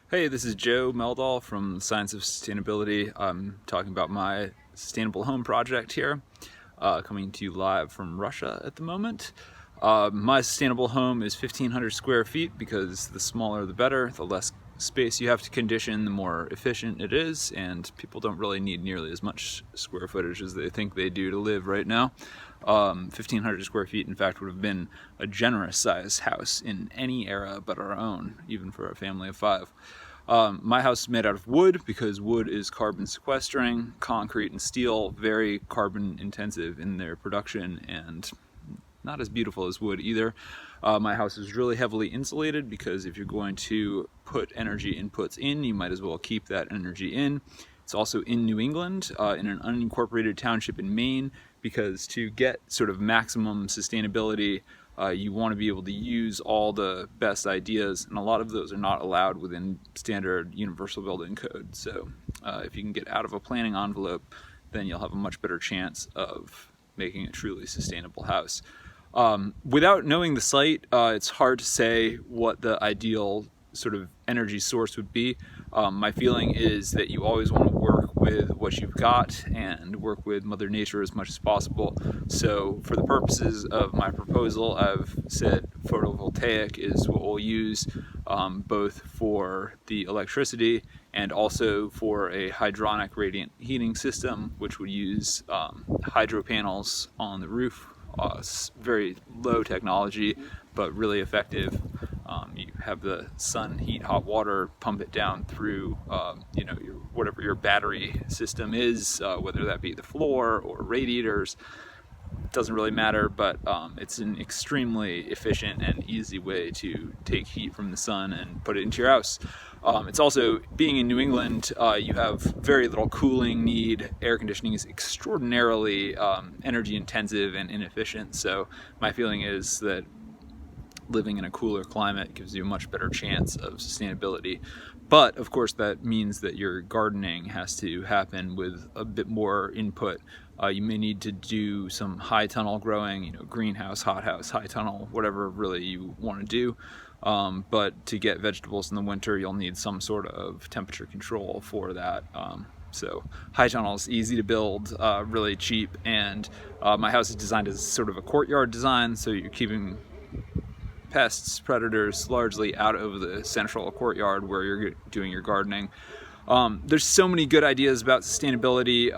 Hey, this is Joe Meldal from Science of Sustainability. I'm talking about my sustainable home project here, coming to you live from Russia at the moment. My sustainable home is 1,500 square feet because the smaller the better, the less space you have to condition, the more efficient it is, and people don't really need nearly as much square footage as they think they do to live right now. 1,500 square feet, in fact, would have been a generous sized house in any era but our own, even for a family of 5. My house is made out of wood because wood is carbon sequestering. Concrete and steel, very carbon intensive in their production and not as beautiful as wood either. My house is really heavily insulated because if you're going to put energy inputs in, you might as well keep that energy in. It's also in New England, in an unincorporated township in Maine, because to get sort of maximum sustainability, you want to be able to use all the best ideas, and a lot of those are not allowed within standard universal building code. So if you can get out of a planning envelope, then you'll have a much better chance of making a truly sustainable house. Without knowing the site, it's hard to say what the ideal sort of energy source would be. My feeling is that you always want to work with what you've got and work with Mother Nature as much as possible. So for the purposes of my proposal, I've said photovoltaic is what we'll use, both for the electricity and also for a hydronic radiant heating system, which would use hydro panels on the roof. Very low technology, but really effective. You have the sun heat hot water, pump it down through, whatever your battery system is, whether that be the floor or radiators. It doesn't really matter, but it's an extremely efficient and easy way to take heat from the sun and put it into your house. It's also, being in New England, you have very little cooling need. Air conditioning is extraordinarily energy intensive and inefficient, so my feeling is that living in a cooler climate gives you a much better chance of sustainability. But of course that means that your gardening has to happen with a bit more input. You may need to do some high tunnel growing, greenhouse, hothouse, high tunnel, whatever really you want to do. But to get vegetables in the winter, you'll need some sort of temperature control for that. So high tunnel is easy to build, really cheap, and my house is designed as sort of a courtyard design, so you're keeping pests, predators largely out of the central courtyard where you're doing your gardening. There's so many good ideas about sustainability.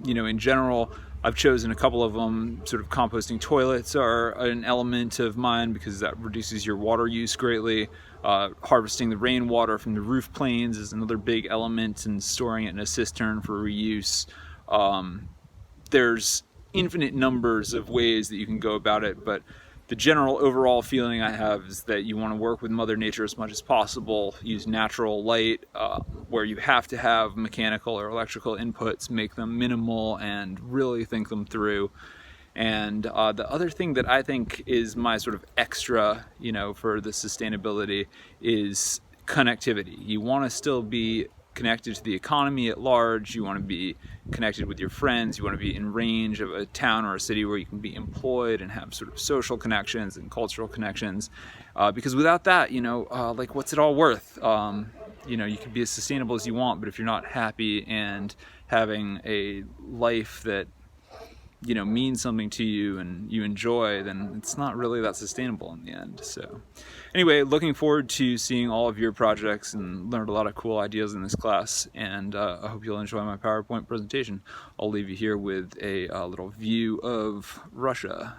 In general, I've chosen a couple of them. Sort of composting toilets are an element of mine because that reduces your water use greatly. Harvesting the rainwater from the roof planes is another big element, and storing it in a cistern for reuse. There's infinite numbers of ways that you can go about it, but the general overall feeling I have is that you want to work with Mother Nature as much as possible, use natural light, where you have to have mechanical or electrical inputs, make them minimal and really think them through. And the other thing that I think is my sort of extra, for the sustainability is connectivity. You want to still be connected to the economy at large. You want to be connected with your friends. You want to be in range of a town or a city where you can be employed and have sort of social connections and cultural connections. Because without that, what's it all worth? You can be as sustainable as you want, but if you're not happy and having a life that means something to you and you enjoy, then it's not really that sustainable in the end. So anyway, looking forward to seeing all of your projects, and learned a lot of cool ideas in this class, and I hope you'll enjoy my PowerPoint presentation. I'll leave you here with a little view of Russia.